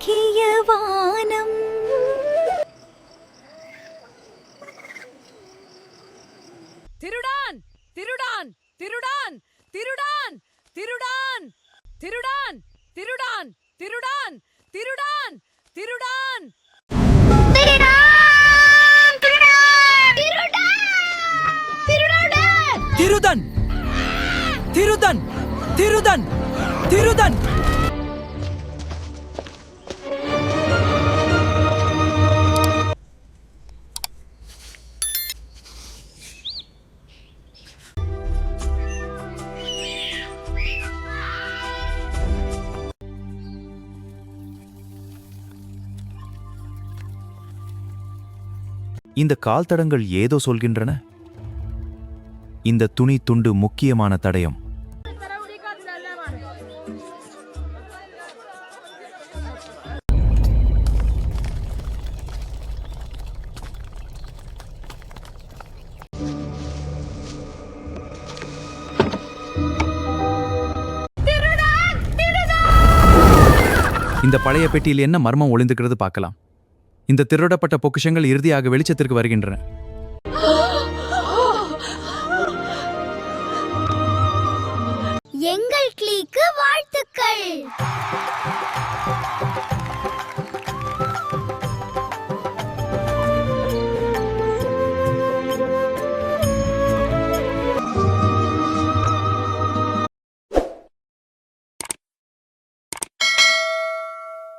அழகிய வானம். திருடான் திருடான் திருடான் திருடான் திருடான் திருடான் திருடான் திருடான் திருடான் திருடான் திருடன் திருடன் திருடன் திருடன். இந்த கால் தடங்கள் ஏதோ சொல்கின்றன. இந்த துணி துண்டு முக்கியமான தடயம். இந்த பழைய பெட்டியில் என்ன மர்மம் ஒளிந்துகிறது பார்க்கலாம். இந்த திருடப்பட்ட பொக்கிஷங்கள் இறுதியாக வெளிச்சத்திற்கு வருகின்றன. எங்கள் கிளிக்கு வாழ்த்துக்கள்.